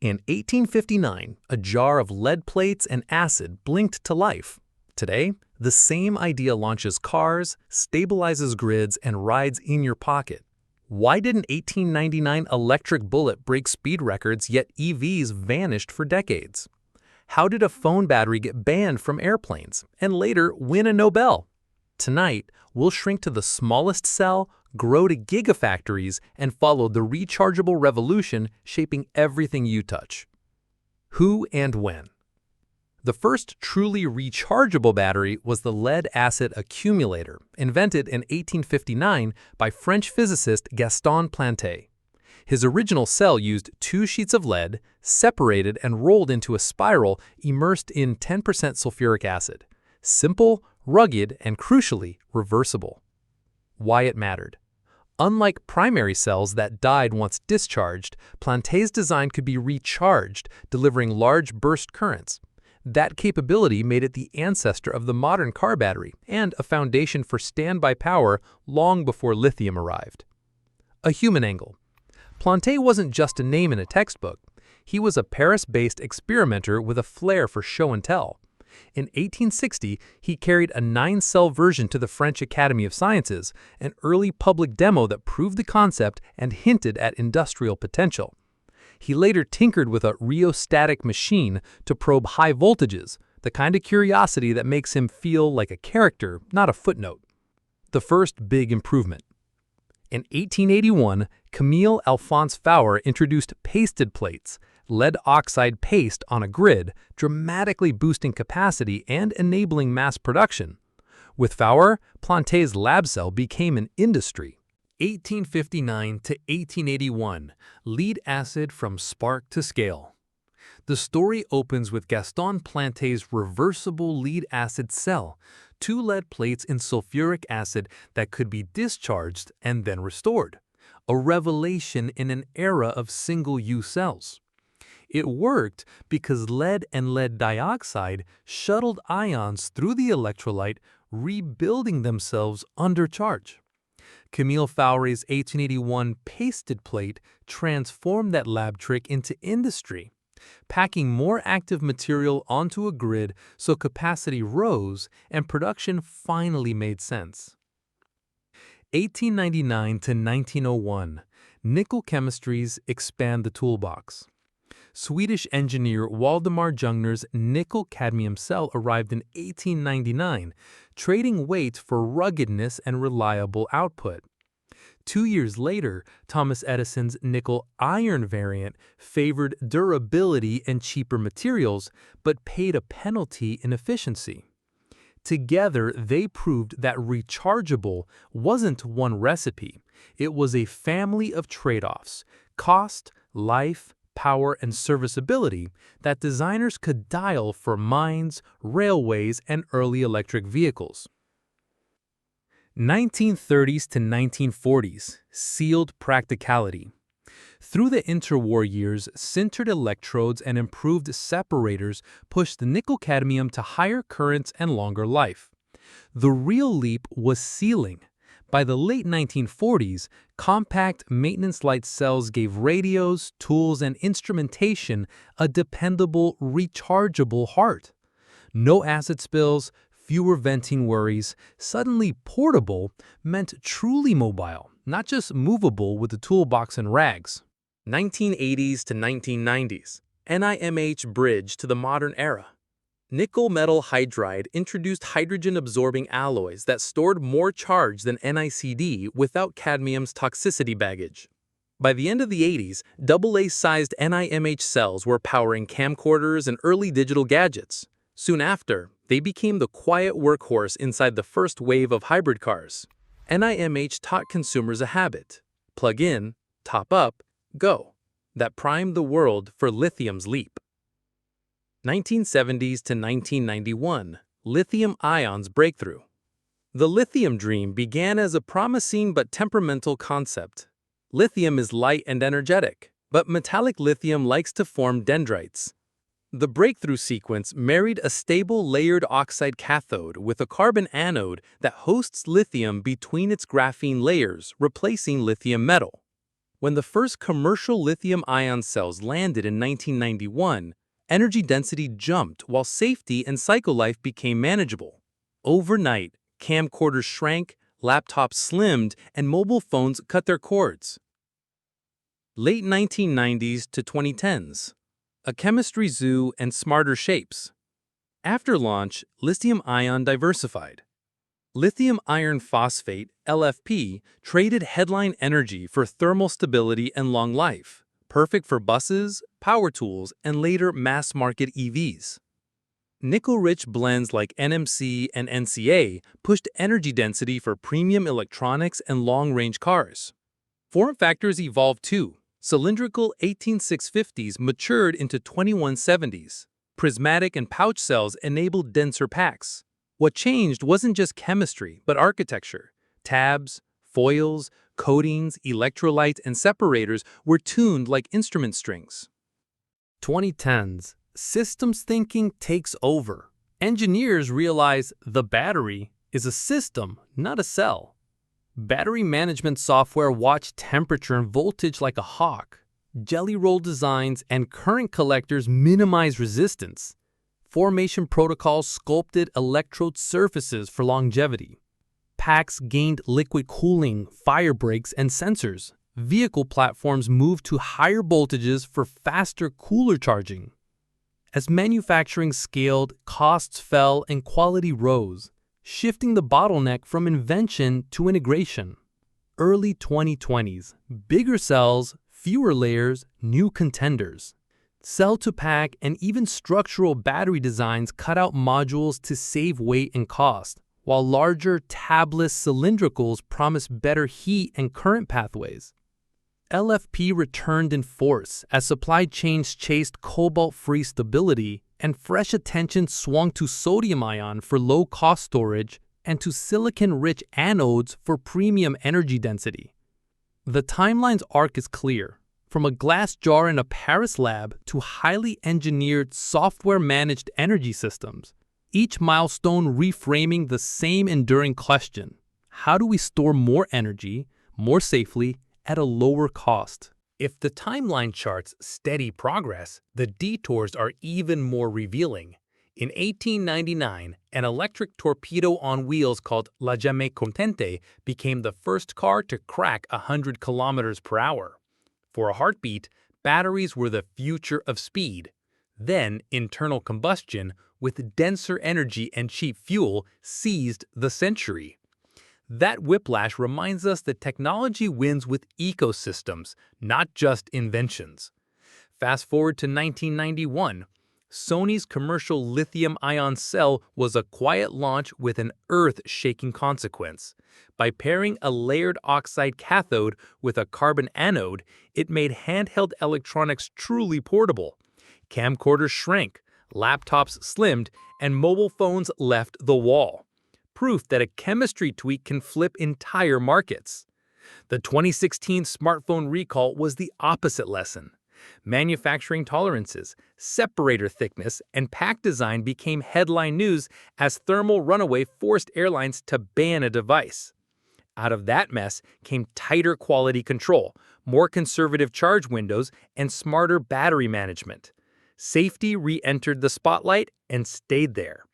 In 1859, a jar of lead plates and acid blinked to life. Today, the same idea launches cars, stabilizes grids, and rides in your pocket. Why did an 1899 electric bullet break speed records, yet EVs vanished for decades? How did a phone battery get banned from airplanes and later win a Nobel? Tonight, we'll shrink to the smallest cell, grow to gigafactories, and follow the rechargeable revolution shaping everything you touch. Who and when? The first truly rechargeable battery was the lead-acid accumulator, invented in 1859 by French physicist Gaston Planté. His original cell used 2 sheets of lead, separated and rolled into a spiral immersed in 10% sulfuric acid. Simple, rugged, and crucially, reversible. Why it mattered. Unlike primary cells that died once discharged, Planté's design could be recharged, delivering large burst currents. That capability made it the ancestor of the modern car battery and a foundation for standby power long before lithium arrived. A human angle. Planté wasn't just a name in a textbook. He was a Paris-based experimenter with a flair for show and tell. In 1860, he carried a 9-cell version to the French Academy of Sciences, an early public demo that proved the concept and hinted at industrial potential. He later tinkered with a rheostatic machine to probe high voltages, the kind of curiosity that makes him feel like a character, not a footnote. The first big improvement. In 1881, Camille Alphonse Faure introduced pasted plates, lead oxide paste on a grid, dramatically boosting capacity and enabling mass production. With Faure, Planté's lab cell became an industry. 1859 to 1881, lead acid from spark to scale. The story opens with Gaston Planté's reversible lead acid cell, 2 lead plates in sulfuric acid that could be discharged and then restored. A revelation in an era of single-use cells. It worked because lead and lead dioxide shuttled ions through the electrolyte, rebuilding themselves under charge. Camille Faure's 1881 pasted plate transformed that lab trick into industry, packing more active material onto a grid so capacity rose and production finally made sense. 1899 to 1901, nickel chemistries expand the toolbox. Swedish engineer Waldemar Jungner's nickel-cadmium cell arrived in 1899, trading weight for ruggedness and reliable output. 2 years later, Thomas Edison's nickel-iron variant favored durability and cheaper materials, but paid a penalty in efficiency. Together, they proved that rechargeable wasn't one recipe. It was a family of trade-offs: cost, life, power, and serviceability that designers could dial for mines, railways, and early electric vehicles. 1930s to 1940s, sealed practicality. Through the interwar years, sintered electrodes and improved separators pushed the nickel-cadmium to higher currents and longer life. The real leap was sealing. By the late 1940s, compact maintenance light cells gave radios, tools, and instrumentation a dependable, rechargeable heart. No acid spills, fewer venting worries. Suddenly portable meant truly mobile, not just movable with a toolbox and rags. 1980s to 1990s, NIMH bridge to the modern era. Nickel metal hydride introduced hydrogen-absorbing alloys that stored more charge than NiCd without cadmium's toxicity baggage. By the end of the 80s, AA-sized NIMH cells were powering camcorders and early digital gadgets. Soon after, they became the quiet workhorse inside the first wave of hybrid cars. NIMH taught consumers a habit: plug in, top up, go. That primed the world for lithium's leap. 1970s to 1991, lithium-ion's breakthrough. The lithium dream began as a promising but temperamental concept. Lithium is light and energetic, but metallic lithium likes to form dendrites. The breakthrough sequence married a stable layered oxide cathode with a carbon anode that hosts lithium between its graphene layers, replacing lithium metal. When the first commercial lithium-ion cells landed in 1991, energy density jumped while safety and cycle life became manageable. Overnight, camcorders shrank, laptops slimmed, and mobile phones cut their cords. Late 1990s to 2010s. A chemistry zoo and smarter shapes. After launch, lithium-ion diversified. Lithium iron phosphate, LFP, traded headline energy for thermal stability and long life, perfect for buses, power tools, and later mass-market EVs. Nickel-rich blends like NMC and NCA pushed energy density for premium electronics and long-range cars. Form factors evolved too. Cylindrical 18650s matured into 2170s. Prismatic and pouch cells enabled denser packs. What changed wasn't just chemistry, but architecture. Tabs, foils, coatings, electrolytes, and separators were tuned like instrument strings. 2010s. Systems thinking takes over. Engineers realize the battery is a system, not a cell. Battery management software watched temperature and voltage like a hawk. Jelly roll designs and current collectors minimize resistance. Formation protocols sculpted electrode surfaces for longevity. Packs gained liquid cooling, fire breaks, and sensors. Vehicle platforms moved to higher voltages for faster, cooler charging. As manufacturing scaled, costs fell and quality rose, shifting the bottleneck from invention to integration. Early 2020s, bigger cells, fewer layers, new contenders. Cell-to-pack and even structural battery designs cut out modules to save weight and cost, while larger tabless cylindricals promise better heat and current pathways. LFP returned in force as supply chains chased cobalt-free stability and fresh attention swung to sodium-ion for low-cost storage and to silicon-rich anodes for premium energy density. The timeline's arc is clear. From a glass jar in a Paris lab to highly engineered software-managed energy systems, each milestone reframing the same enduring question: how do we store more energy, more safely, at a lower cost? If the timeline charts steady progress, the detours are even more revealing. In 1899, an electric torpedo on wheels called La Jamais Contente became the first car to crack 100 kilometers per hour. For a heartbeat, batteries were the future of speed. Then, internal combustion, with denser energy and cheap fuel, seized the century. That whiplash reminds us that technology wins with ecosystems, not just inventions. Fast forward to 1991. Sony's commercial lithium-ion cell was a quiet launch with an earth-shaking consequence. By pairing a layered oxide cathode with a carbon anode, it made handheld electronics truly portable. Camcorders shrank, laptops slimmed, and mobile phones left the wall. Proof that a chemistry tweak can flip entire markets. The 2016 smartphone recall was the opposite lesson. Manufacturing tolerances, separator thickness, and pack design became headline news as thermal runaway forced airlines to ban a device. Out of that mess came tighter quality control, more conservative charge windows, and smarter battery management. Safety re-entered the spotlight and stayed there.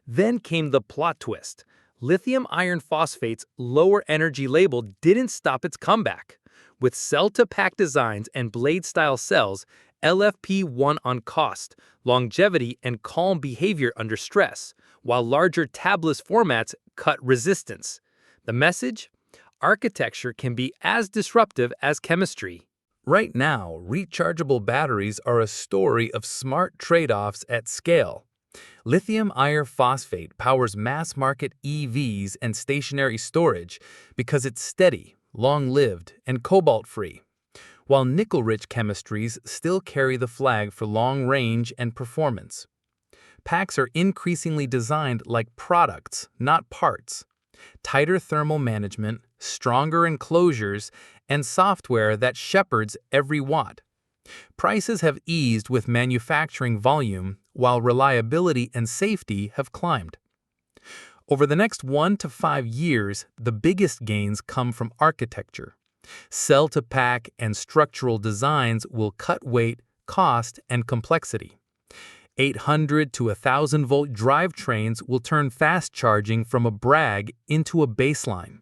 Then came the plot twist. Lithium iron phosphate's lower energy label didn't stop its comeback. With cell-to-pack designs and blade-style cells, LFP won on cost, longevity, and calm behavior under stress, while larger tabless formats cut resistance. The message? Architecture can be as disruptive as chemistry. Right now, rechargeable batteries are a story of smart trade-offs at scale. Lithium iron phosphate powers mass-market EVs and stationary storage because it's steady, long-lived, and cobalt-free, while nickel-rich chemistries still carry the flag for long range and performance. Packs are increasingly designed like products, not parts. Tighter thermal management, stronger enclosures, and software that shepherds every watt. Prices have eased with manufacturing volume, while reliability and safety have climbed. Over the next 1 to 5 years, the biggest gains come from architecture. Cell-to-pack and structural designs will cut weight, cost, and complexity. 800 to 1,000-volt drivetrains will turn fast charging from a brag into a baseline.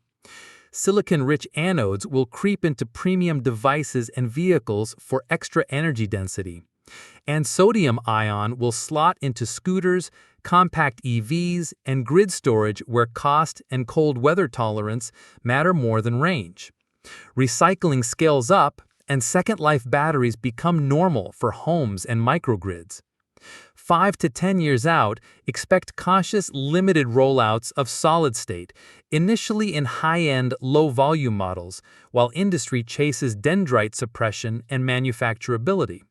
Silicon-rich anodes will creep into premium devices and vehicles for extra energy density. And sodium-ion will slot into scooters, compact EVs, and grid storage where cost and cold weather tolerance matter more than range. Recycling scales up, and second-life batteries become normal for homes and microgrids. 5 to 10 years out, expect cautious, limited rollouts of solid-state, initially in high-end, low-volume models, while industry chases dendrite suppression and manufacturability.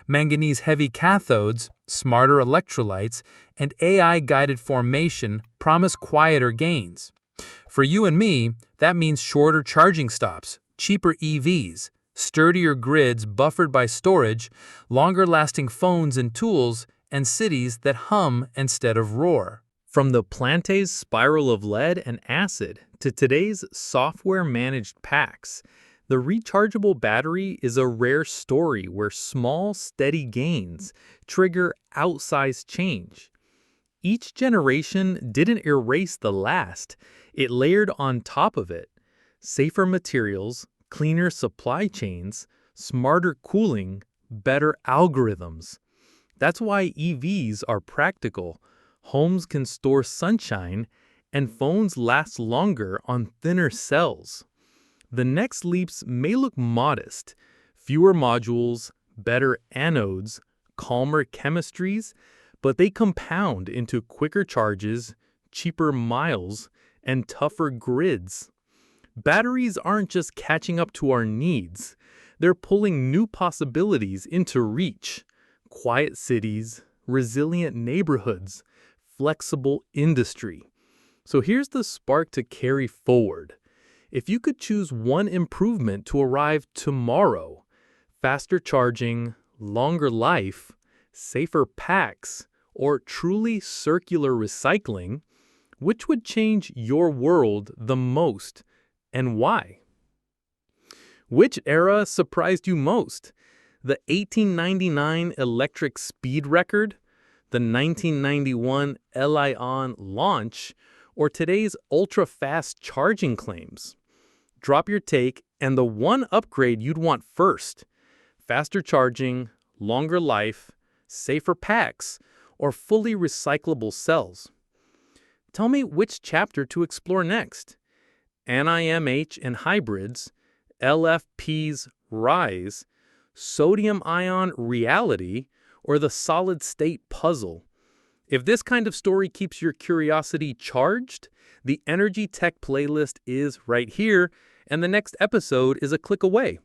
Manganese-heavy cathodes, smarter electrolytes, and AI-guided formation promise quieter gains. For you and me, that means shorter charging stops, cheaper EVs, sturdier grids buffered by storage, longer-lasting phones and tools, and cities that hum instead of roar. From the Plante's spiral of lead and acid to today's software-managed packs, the rechargeable battery is a rare story where small, steady gains trigger outsized change. Each generation didn't erase the last, it layered on top of it. Safer materials, cleaner supply chains, smarter cooling, better algorithms. That's why EVs are practical, homes can store sunshine, and phones last longer on thinner cells. The next leaps may look modest: fewer modules, better anodes, calmer chemistries, but they compound into quicker charges, cheaper miles, and tougher grids. Batteries aren't just catching up to our needs, they're pulling new possibilities into reach. Quiet cities, resilient neighborhoods, flexible industry. So here's the spark to carry forward. If you could choose one improvement to arrive tomorrow, faster charging, longer life, safer packs, or truly circular recycling, which would change your world the most, and why? Which era surprised you most? The 1899 electric speed record, the 1991 lithium-ion launch, or today's ultra-fast charging claims? Drop your take and the one upgrade you'd want first: faster charging, longer life, safer packs, or fully recyclable cells. Tell me which chapter to explore next: NIMH and hybrids, LFP's rise, sodium-ion reality, or the solid-state puzzle. If this kind of story keeps your curiosity charged, the Energy Tech playlist is right here, and the next episode is a click away.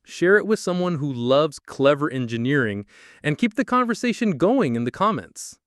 Share it with someone who loves clever engineering, and keep the conversation going in the comments.